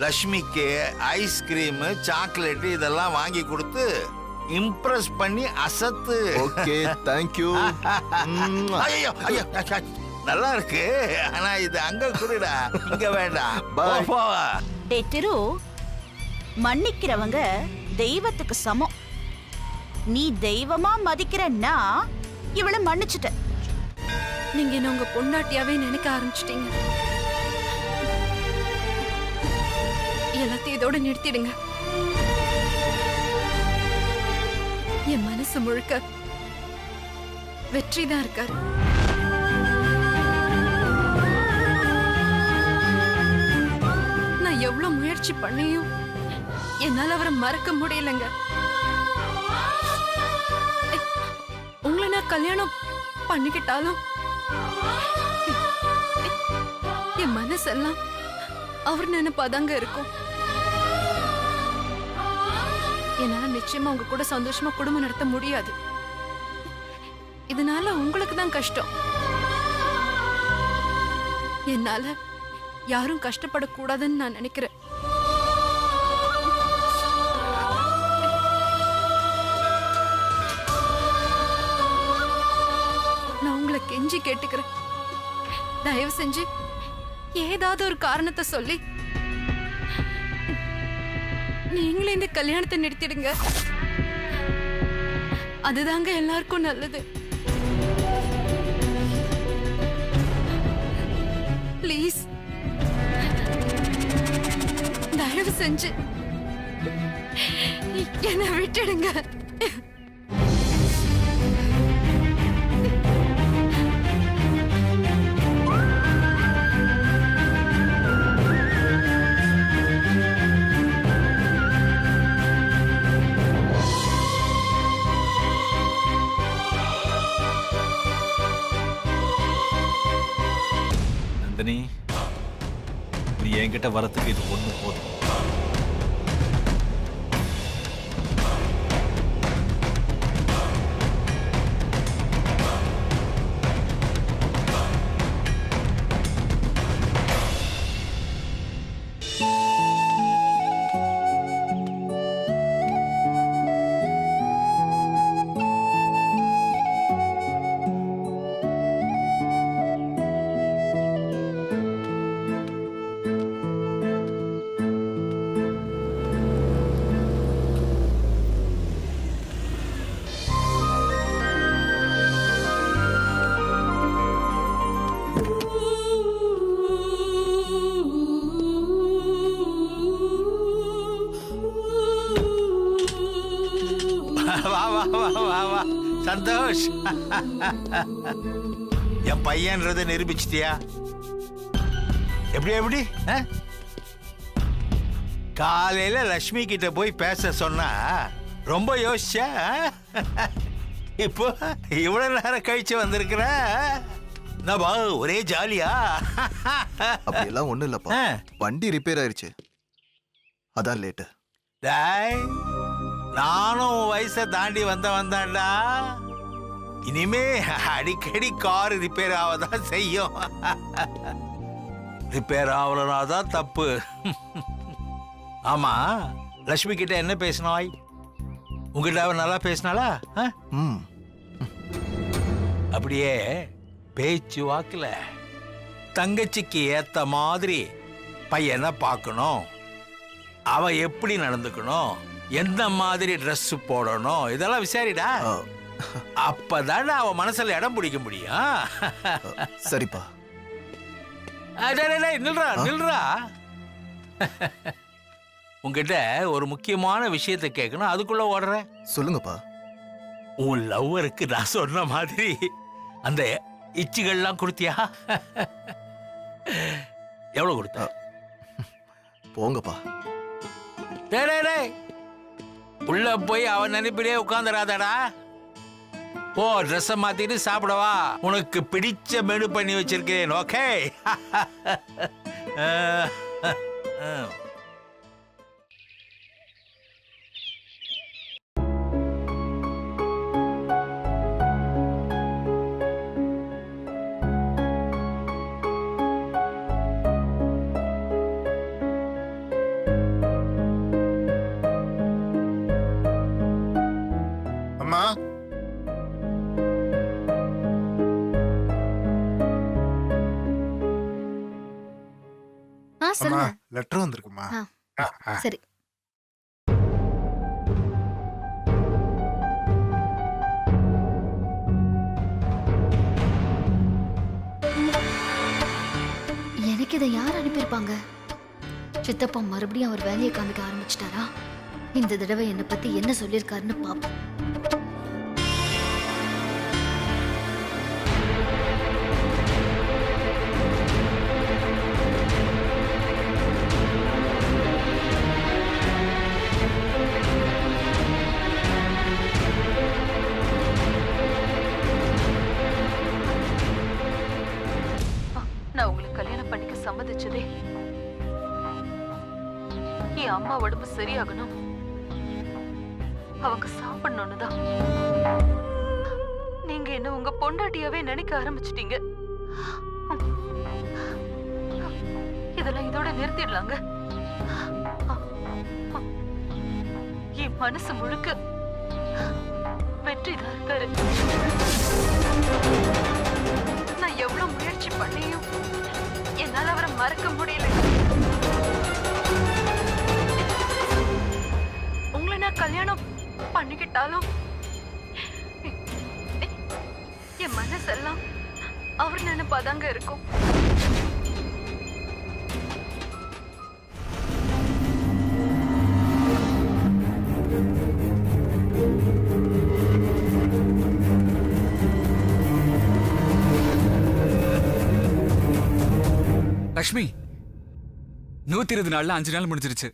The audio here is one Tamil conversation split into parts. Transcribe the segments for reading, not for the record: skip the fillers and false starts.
லட்சுமிக்கு ஐஸ்கிரீம் சாக்லேட் இதெல்லாம் வாங்கி கொடுத்து இம்ப்ரெஸ் பண்ணி அசத்து. Okay, thank you. ஐயோ ஐயோ, நல்லா இருக்கு. ஆனா இது அங்க குடுடா, இங்க வேண்டாம். போ. டேய் திரு, மன்னிக்கிறவங்க தெய்வத்துக்கு சமம். நீ தெய்வமா மதிக்கிறன்னா இவளை மன்னிச்சுட்ட. நீங்க என்ன உங்க பொண்டாட்டியாவே நினைக்க ஆரம்பிச்சிட்டீங்க. எல்லாத்தையும் இதோட நிறுத்திடுங்க. என் மனசு முழுக்க வெற்றிதான் இருக்காரு. நான் எவ்வளவு முயற்சி பண்ணியும் என்னால அவரை மறக்க முடியலங்க. உங்களை நான் கல்யாணம் பண்ணிக்கிட்டாலும் என் மனசெல்லாம் அவர் நினைப்பாதாங்க இருக்கும். என்னால நிச்சயமா உங்க கூட சந்தோஷமா குடும்பம் நடத்த முடியாது. இதனால உங்களுக்கு தான் கஷ்டம். என்னால யாரும் கஷ்டப்படக்கூடாதுன்னு நான் நினைக்கிறேன். நான் உங்களை கெஞ்சி கேட்டுக்கிறேன். தயவு செஞ்சு ஏதாவது ஒரு காரணத்தை சொல்லி நீங்களே இந்த கல்யாணத்தை நிறுத்திடுங்க. அதுதாங்க எல்லாருக்கும் நல்லது. ப்ளீஸ், தயவு செஞ்சு என்னை விட்டுடுங்க. நந்தினி, நீ என்கிட்ட வரத்துக்கு இது ஒண்ணு போதும். சந்தோஷ், என் பையன்றதை நிரூபிச்சிட்டியா? எப்படி காலையில லட்சுமி கிட்ட போய் பேச சொன்னா ரொம்ப யோசிச்சா, இப்போ இவ்வளவு நேரம் கழிச்சு வந்திருக்கிற. ஒரே ஜாலியா? அப்படியெல்லாம் ஒண்ணும் இல்லப்பா, வண்டி ரிப்பேர் ஆயிருச்சு, அதான் லேட்டு. நானும் வயசை தாண்டி வந்தான்டா. இனிமே அடிக்கடி கார் ரிப்பேர் ஆவதான் செய்யும். ரிப்பேர் ஆகலனாதான் தப்பு. ஆமா, லட்சுமி கிட்ட என்ன பேசினாய்? உங்ககிட்ட அவ நல்லா பேசினாளா? அப்படியே பேச்சு வாக்குல தங்கச்சிக்கு ஏத்த மாதிரி பையனை பார்க்கணும், அவ எப்படி நடந்துக்கணும், எந்த மாதிரி ட்ரெஸ் போடணும், இதெல்லாம் விசாரிடா. அப்பதான் அவ மனசுல இடம் பிடிக்க முடியும். சரிப்பா. நில்றா. உங்ககிட்ட ஒரு முக்கியமான விஷயத்தை கேட்கணும், அதுக்குள்ள ஓடுற. சொல்லுங்கப்பா. உன் லவ்வருக்கு நான் சொன்ன மாதிரி அந்த இச்சிகள்லாம் கொடுத்தியா? எவ்வளவு கொடுத்த? போங்கப்பா. உள்ள போய் அவன் நினைப்பிலே உட்கார்ந்துடாதடா. போ, ட்ரெஸ் மாத்திட்டு சாப்பிடவா. உனக்கு பிடிச்ச மெனு பண்ணி வச்சிருக்கேன். ஓகே? அம்மா அம்மா சொல்லுங்க. லெட்டர் வந்திருக்குமா? சரி. எனக்கு இதை யார் அனுப்பியிருப்பாங்க? சித்தப்பா மறுபடியும் அவர் வேலையை காமிக்க ஆரம்பிச்சிட்டாரா? இந்த தடவை என்னை பத்தி என்ன சொல்லியிருக்காருன்னு பாப்போம். நான் உங்களுக்கு கல்யாணம் பண்ணிக்க சம்மதிச்சதே என் அம்மா உடம்பு சரியாகணும், அவங்க சாப்பிடணும்னுதான். நீங்க என்ன உங்க பொண்டாட்டியாவே நினைக்க ஆரம்பிச்சிட்டீங்க. இதெல்லாம் இதோட நிறுத்திடலாங்க. என் மனசு முழுக்க வெற்றிதான் இருக்காரு. நான் எவ்வளவு முயற்சி பண்ணியும் என்னால அவரை மறக்க முடியல. உங்களை நான் கல்யாணம் பண்ணிக்கிட்டாலும் என் மனசெல்லாம் அவர் நினைப்பாதாங்க இருக்கும். லக்ஷ்மி, 120 நாள்ல 5 நாள் முடிஞ்சிருச்சு.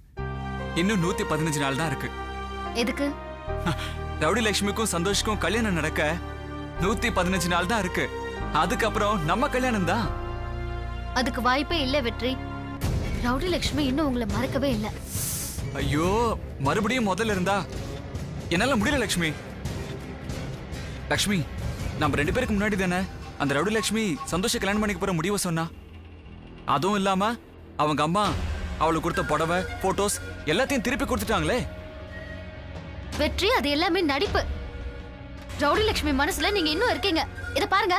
இன்னும் 115 நாள் தான் இருக்கு. எதுக்கு? ரவுடி லட்சுமிக்கும் சந்தோஷுக்கும் கல்யாணம் நடக்க 115 நாள் தான் இருக்கு. அதுக்கப்புறம் நம்ம கல்யாணம் தான். அதுக்கு வாய்ப்பே இல்ல வெற்றி. ரவுடி லட்சுமி இன்னும் உங்களை மறக்கவே இல்ல. ஐயோ, மறுபடியும் முதல்ல இருந்தா என்னால முடியல லட்சுமி. லட்சுமி, நம்ம 2 பேருக்கு முன்னாடி தானே அந்த ரவுடி லட்சுமி சந்தோஷ கல்யாணம் பண்ணிக்க போற முடிவை சொன்னா. அதுவும் இல்லாம அவங்க அம்மா அவளுக்கு கொடுத்த புடவை, போட்டோஸ் எல்லாத்தையும் திருப்பி கொடுத்துட்டாங்களே. வெற்றி, அது எல்லாமே நடிப்பு. ரவுடி லட்சுமி மனசுல நீங்க இன்னும் இருக்கீங்க. இத பாருங்க.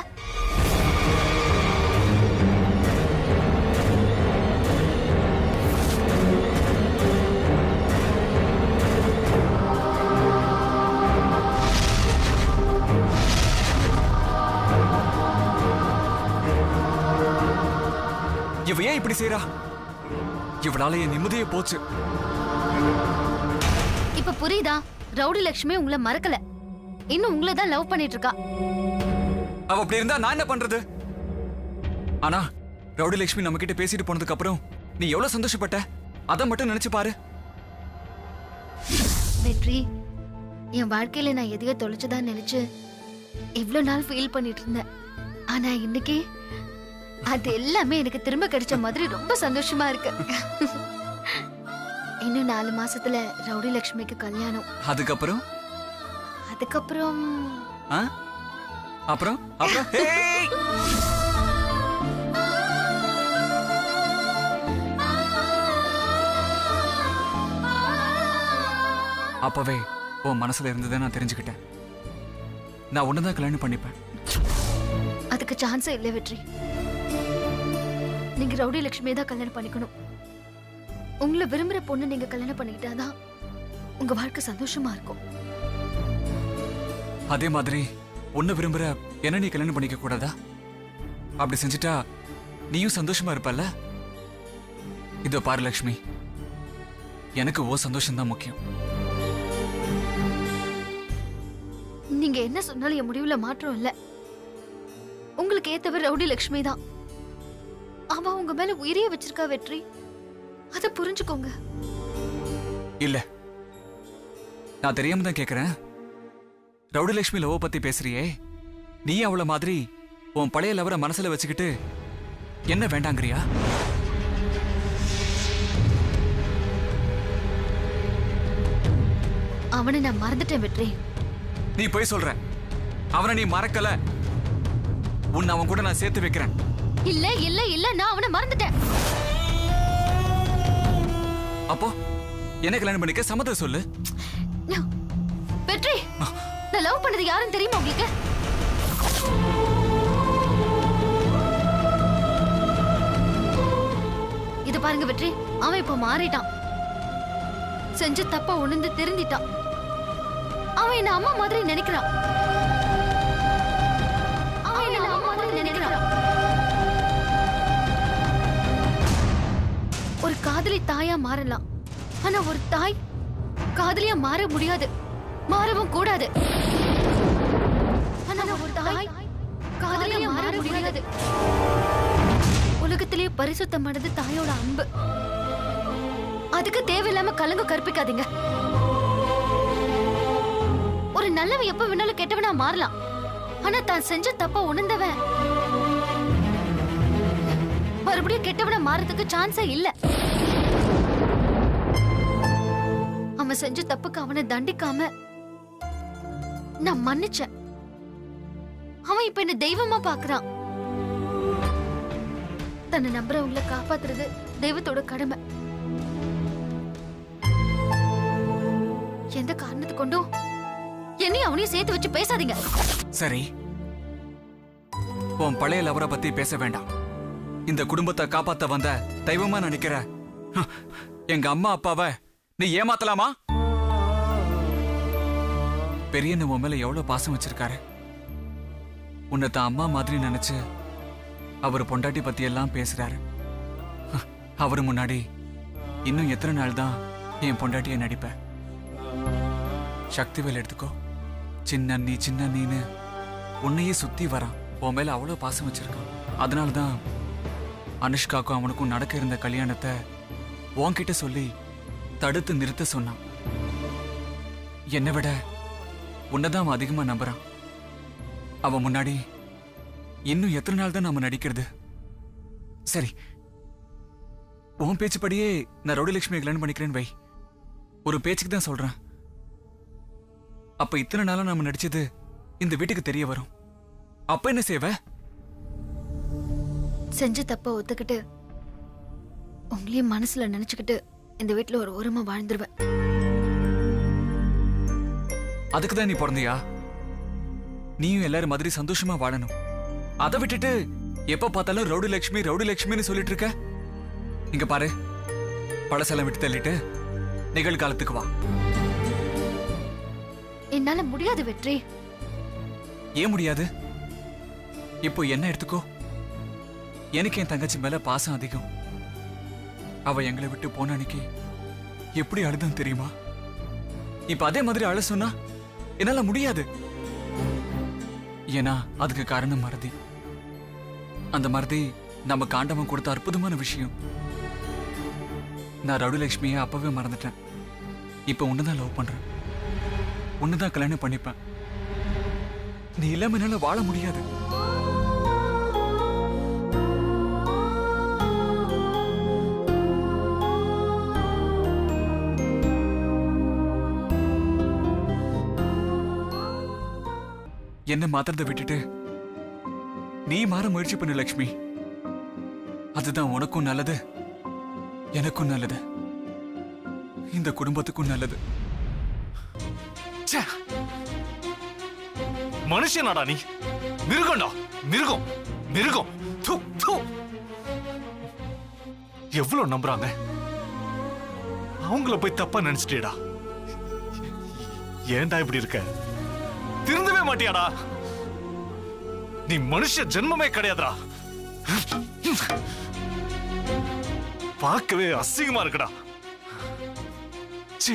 இவ ஏன் இப்படி செய்யறா? இவளால என் நிம்மதியே போச்சு. இப்ப புரியுதா? ரவுடி லட்சுமி உங்களை மறக்கல, இன்னும் உங்களை தான் லவ் பண்ணிட்டு இருக்கா. அவ அப்படி இருந்தா நான் என்ன பண்றது? ஆனா ரவுடி லட்சுமி நம்ம கிட்ட பேசிட்டு போனதுக்கு அப்புறம் நீ எவ்வளவு சந்தோஷப்பட்ட, அதை மட்டும் நினைச்சு பாரு. வெற்றி, என் வாழ்க்கையில நான் எதையோ தொலைச்சதா நினைச்சு இவ்வளவு நாள் ஃபீல் பண்ணிட்டு இருந்தேன். ஆனா இன்னைக்கு அது எல்லாமே எனக்கு திரும்ப கிடைச்ச மாதிரி ரொம்ப சந்தோஷமா இருக்கு. இன்னும் 4 மாசத்துல ரவுடி லட்சுமிக்கு கல்யாணம். அதுக்கப்புறம் அதுக்கப்புறம் அப்புறம் அப்புறம் ஏய்! அப்பவே உன் மனசுல இருந்ததை நான் தெரிஞ்சுக்கிட்டேன். நான் உன்னதான் கல்யாணம் பண்ணிப்பேன். அதுக்கு சான்ஸே இல்லை வெற்றி. நீங்க ரவுடி லட்சுமியை தான் கல்யாணம் பண்ணிக்கணும். உங்களை விரும்புற பொண்ணு நீங்க கல்யாணம் பண்ணிக்கிட்டாதான் உங்க வாழ்க்கை சந்தோஷமா இருக்கும். அதே மாதிரி உன்னை விரும்புற என்ன நீ கல்யாணம் பண்ணிக்க கூடாதா? அப்படி செஞ்சுட்டா நீயும் சந்தோஷமா இருப்பல்ல? இதோ பாரு லட்சுமி, எனக்கு ஓ சந்தோஷம்தான் முக்கியம். நீங்க என்ன சொன்னாலும் என் முடிவுல மாற்றம் இல்ல. உங்களுக்கு ஏத்தவர் ரவுடி லட்சுமி தான். அவ உங்க மேல உயிரியே வச்சிருக்கா வெற்றி. அத புரிஞ்சுக்கோங்க. இல்ல, நான் தெரியாம தான் கேக்குறேன். ரவுடி லட்சுமி லவ் பத்தி பேசுறியே, நீ அவள மாதிரி உன் பழைய லவரை மனசுல வச்சுக்கிட்டு என்ன வேண்டாங்கறியா? அவனை நான் மறந்துட்டேன் வெற்றி. நீ போய் சொல்ற. அவனை நீ மறக்கல. உன்னை அவன் கூட நான் சேர்த்து வைக்கிறேன். இல்ல இல்ல இல்ல, நான் அவனை மறந்துட்டேன். அப்போ என்ன கல்யாணம் பண்ணிக்க சம்மதம் சொல்லு. வெற்றி, நான் லவ் பண்ணது யாருன்னு தெரியுமா உங்களுக்கு? இது பாருங்க வெற்றி, அவன் இப்ப மாறிட்டான். செஞ்ச தப்ப உணர்ந்து திருந்திட்டான். அவன் என்ன அம்மா மாதிரி நினைக்கிறான். ஒரு காதலி தாயா மாறலாம், ஆனா ஒரு தாய் காதலியா மாற முடியாது, மாறவும் கூடாது. ஆனா ஒரு தாய் காதலியா மாற முடியாது. உலகத்திலேயே பரிசுத்தமானது தாயோட அன்பு. அதுக்கு தேவையில்லாம கலங்க கற்பிக்காதீங்க. ஒரு நல்லவன் எப்ப வேணாலும் கெட்டவனா மாறலாம், ஆனா தான் செஞ்ச தப்ப உணர்ந்தவன் மறுபடியும் கெட்டவனா மாறதுக்கு சான்ஸே இல்ல. அவன் செஞ்ச தப்புக்கு அவனை தண்டிக்காம நான் மன்னிச்சேன். அவன் இப்ப என்ன தெய்வமா பாக்குறான். தன்னை நம்புறவங்களை காப்பாத்துறது தெய்வத்தோட கடமை. எந்த காரணத்தை கொண்டும் என்னையும் அவனையும் சேர்த்து வச்சு பேசாதீங்க. சரி, உன் பழைய லவரை பத்தி பேச வேண்டாம். இந்த குடும்பத்தை காப்பாத்த வந்த தெய்வமா நினைக்கிற எங்க அம்மா அப்பாவை நீ ஏமாத்தலாமா? பெரியண்ண உன் மேல எவ்வளவு பாசம் வச்சிருக்காரு. உன்னை தான் அம்மா மாதிரி நினைச்சு அவர் பொண்டாட்டி பத்தி எல்லாம் பேசுறாரு. அவரு முன்னாடி இன்னும் எத்தனை நாள் தான் என் பொண்டாட்டிய நடிப்ப? சக்திவேல் எடுத்துக்கோ, சின்ன நீன்னு உன்னையே சுத்தி வரான். உன் மேல அவ்வளவு பாசம் வச்சிருக்கான். அதனாலதான் அனுஷ்காக்கும் அவனுக்கும் நடக்க இருந்த கல்யாணத்தை உன்கிட்ட சொல்லி தடுத்து நிறுத்த சொன்னான். என்னை விட உன்னதான் அவன் அதிகமா நம்புறான். அவன் முன்னாடி இன்னும் எத்தனை நாள் தான் நாம நடிக்கிறது? சரி, உன் பேச்சுப்படியே நான் ரவுடி லட்சுமியை கல்யாணம் பண்ணிக்கிறேன்னு வை. ஒரு பேச்சுக்கு தான் சொல்றேன். அப்ப இத்தனை நாளா நாம நடிச்சது இந்த வீட்டுக்கு தெரிய வரும். அப்ப என்ன செய்வ? செஞ்ச தப்ப ஒத்துக்கிட்டு உங்களையும் மனசுல நினைச்சுக்கிட்டு இந்த வீட்டுல ஒரு ஓரமா வாழ்ந்துருவேன். அதுக்குதான் நீ பிறந்தியா? நீயும் எல்லாரும் மாதிரி சந்தோஷமா வாழணும். அதை விட்டுட்டு எப்ப பார்த்தாலும் ரவுடி லட்சுமின்னு சொல்லிட்டு இருக்க. இங்க பாரு, பழசெல்லாம் விட்டு தள்ளிட்டு நிகழ்காலத்துக்கு வா. என்னால முடியாது வெற்றி. ஏன் முடியாது? இப்போ என்ன எடுத்துக்கோ. எனக்கு என் தங்கச்சி மேல பாசம் அதிகம். அவ எங்களை விட்டு போன அன்னைக்கு எப்படி அழுதான் தெரியுமா? இப்ப அதே மாதிரி அழ சொன்னா என்னால முடியாது. ஏன்னா அதுக்கு காரணம் மறதி. அந்த மறதி நம்ம காண்டவன் கொடுத்த அற்புதமான விஷயம். நான் ரவுடி லட்சுமியை அப்பவே மறந்துட்டேன். இப்ப உன்னதான் லவ் பண்றேன், உன்னதான் கல்யாணம் பண்ணிப்பேன். நீ இல்லாம என்னால வாழ முடியாது. என்ன மாத்திரத்தை விட்டுட்டு நீ மாற முயற்சி பண்ணு லட்சுமி. அதுதான் உனக்கும் நல்லது, எனக்கும் நல்லது, இந்த குடும்பத்துக்கும் நல்லது. மனுஷனாடா நீ? மிருகம்டா, மிருகம், மிருகம். தூ, தூ. எவ்வளவு நம்புறாங்க, அவங்கள போய் தப்பா நினைச்சிட்டேடா. ஏன்டா இப்படி இருக்க? திருந்தவே மாட்டியாடா? நீ மனுஷ ஜென்மமே கிடையாதுடா. பார்க்கவே அசிங்கமா இருக்குடா. ச்சீ,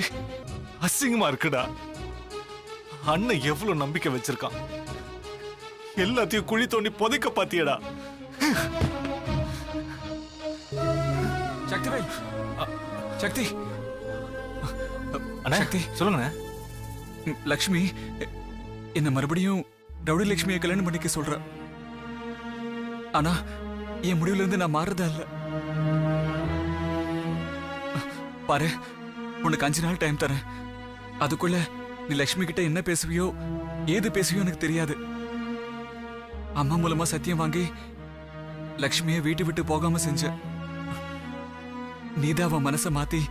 அசிங்கமா இருக்குடா. அண்ணன் எவ்வளவு நம்பிக்கை வச்சிருக்கான். எல்லாத்தையும் குழி தோண்டி புதைக்க பாத்தியடா. சக்திவேல், சக்தி, சக்தி சொல்லுங்க. லக்ஷ்மி என்ன மறுபடியும் ரவுடி லட்சுமியை கல்யாணம் பண்ணிக்க சொல்ற. ஆனா என் முடிவுல இருந்து நான் மாறுறதா இல்ல. பாரு, உனக்கு 5 நாள் டைம் தரேன். அதுக்குள்ள நீ லட்சுமி கிட்ட என்ன பேசுவியோ ஏது பேசுவியோ எனக்கு தெரியாது. அம்மா மூலமா சத்தியம் வாங்கி லட்சுமியை வீட்டு விட்டு போகாம செஞ்ச. நீதான் அவன் மனசை மாத்தி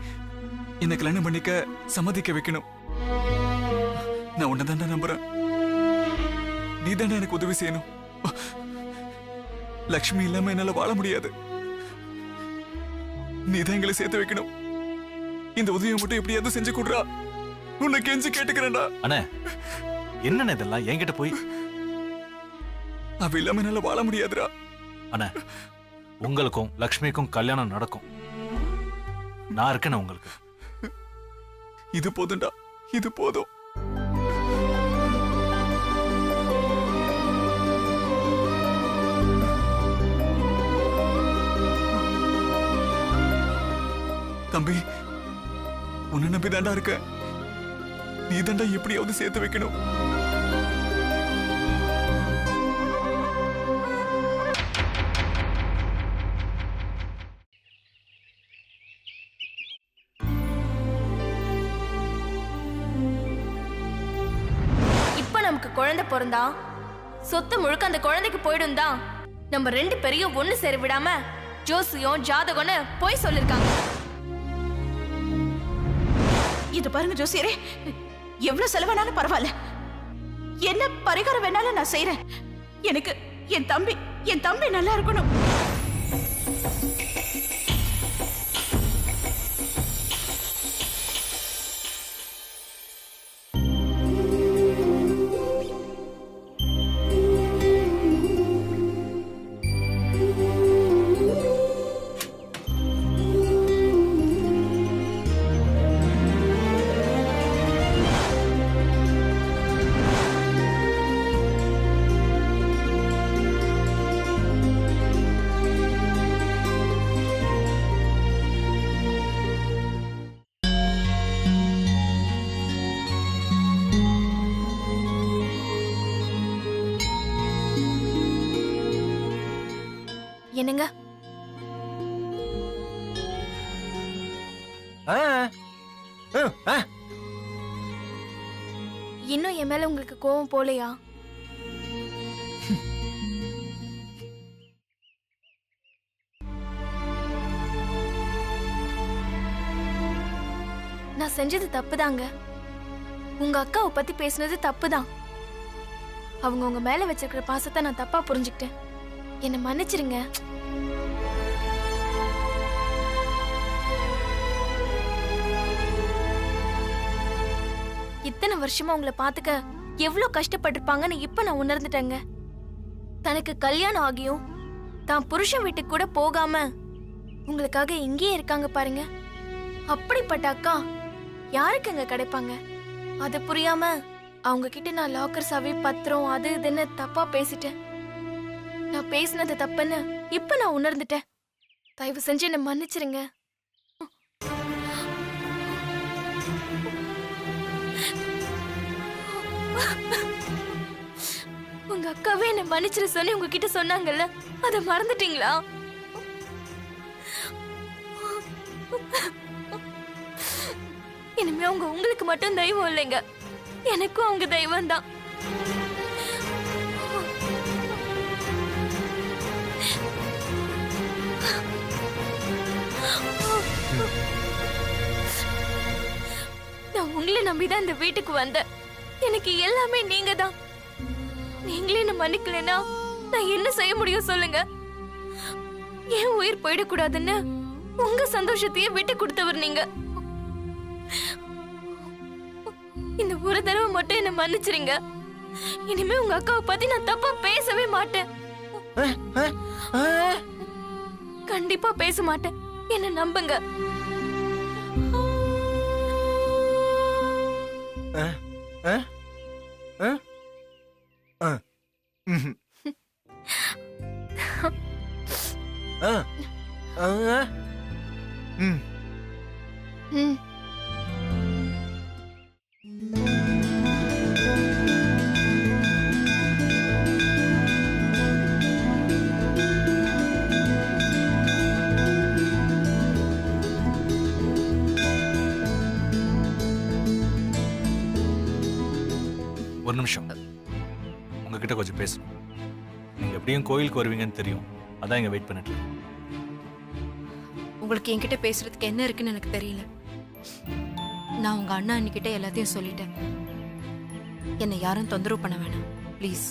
என்ன கல்யாணம் பண்ணிக்க சம்மதிக்க வைக்கணும். நான் உன்னதாண்டா நம்புறேன். நீ தானே எனக்கு உதவி செய்யணும். லக்ஷ்மி இல்லாம என்னால வாழ முடியாது. நீ தான் எங்களை சேர்த்து வைக்கணும். இந்த உதவியை மட்டும் எப்படியாவது செஞ்சு கொடுறா. உன்னை கெஞ்சி கேட்டுக்கிறேன்டா. அண்ணே என்னண்ணே இதெல்லாம் என்கிட்ட போய்? அவ இல்லாம என்னால வாழ முடியாதுடா. அண்ணே உங்களுக்கும் லக்ஷ்மிக்கும் கல்யாணம் நடக்கும். நான் இருக்கேன் உங்களுக்கு. இது போதும்டா, இது போதும். தம்பி, உன்னை நம்பி தாண்டா இருக்க. நீ தாண்டா எப்படியாவது சேர்த்து வைக்கணும். இப்ப நமக்கு குழந்தை பிறந்தா சொத்து முழுக்க அந்த குழந்தைக்கு போயிடும் தான் நம்ம 2 பேரையும் ஒண்ணு சேர விடாம ஜோசியம் ஜாதகம்னு போய் சொல்லிருக்காங்க. இது பாருங்க ஜோசியரே, எவ்வளவு செலவானாலும் பரவாயில்ல, என்ன பரிகாரம் வேணாலும் நான் செய்யறேன். எனக்கு என் தம்பி நல்லா இருக்கணும். என்னங்க இன்னும் என் மேல உங்களுக்கு கோவம் போலையா? நான் செஞ்சது தப்புதாங்க. உங்க அக்காவை பத்தி பேசுனது தப்புதான். அவங்க உங்க மேல வச்சிருக்கிற பாசத்தை நான் தப்பா புரிஞ்சுக்கிட்டேன். என்னை மன்னிச்சிருங்க. இத்தனை வருஷமா உங்களை பாத்துக்க எவ்வளவு கஷ்டப்பட்டிருப்பாங்கன்னு இப்ப நான் உணர்ந்துட்டேங்க. தனக்கு கல்யாணம் ஆகியும் தான் புருஷன் வீட்டுக்கு கூட போகாம உங்களுக்காக இங்கேயே இருக்காங்க பாருங்க. அப்படிப்பட்ட அக்கா யாருக்குங்க கிடைப்பாங்க? அது புரியாம அவங்க கிட்ட நான் லாக்கர் சாவி பத்திரம் அது இதுன்னு தப்பா பேசிட்டேன். நான் பேசினது தப்புன்னு இப்ப நான் உணர்ந்துட்டேன். தயவு செஞ்சு என்ன மன்னிச்சிருங்க. உங்க அக்காவே என்ன மன்னிச்சிரு சொல்லி உங்ககிட்ட சொன்னாங்கல்ல, அத மறந்துட்டீங்களா? இனிமே உங்களுக்கு மட்டும் தெய்வம் இல்லைங்க, எனக்கும் அவங்க தெய்வம் தான். நான் உங்களை நம்பிதான் இந்த வீட்டுக்கு வந்தேன். எனக்கு எல்லாமே நீங்க தான். நீங்களே என்ன மன்னிக்கலனா நான் என்ன செய்ய முடியும் சொல்லுங்க? என் உயிர் போயிடக்கூடாதுன்னு உங்க சந்தோஷத்தையே விட்டு கொடுத்தவர் நீங்க. இந்த ஒரு தடவை மட்டும் என்ன மன்னிச்சிருங்க. இனிமே உங்க அக்காவை பத்தி நான் தப்பா பேசவே மாட்டேன். கண்டிப்பா பேச மாட்டேன். என்ன நம்புங்க. ஒரு நிமிஷம், உங்ககிட்ட கொஞ்சம் பேசணும். நீங்க எப்படியும் கோயிலுக்கு வருவீங்கன்னு தெரியும், அதான் இங்க வெயிட் பண்ணிட்டு இருக்கேன். உங்களுக்கு என்கிட்ட பேசுறதுக்கு என்ன இருக்குன்னு எனக்கு தெரியல. நான் உங்க அண்ணா அண்ணிக்கிட்ட எல்லாத்தையும் சொல்லிட்டேன். என்னை யாரும் தொந்தரவு பண்ண வேணாம் ப்ளீஸ்.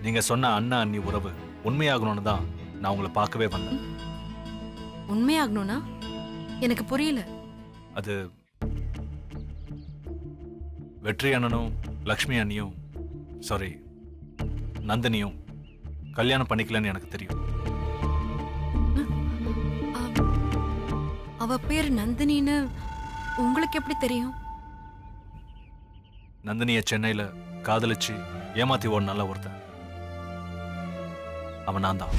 நீங்க சொன்ன அண்ணா அண்ணி உறவு உண்மையாகணும்னு தான் நான் உங்களை பார்க்கவே வந்தேன். உண்மையாகணும்னா எனக்கு புரியல. அது வெற்றி அண்ணனும் லக்ஷ்மி அண்ணியும் சாரி நந்தினியும் கல்யாணம் பண்ணிக்கலன்னு எனக்கு தெரியும். அவ பேர் நந்தினின்னு உங்களுக்கு எப்படி தெரியும்? நந்தினிய சென்னையில காதலிச்சு ஏமாத்தி ஓட நல்ல ஒருத்தன் அவன் நான் தான்.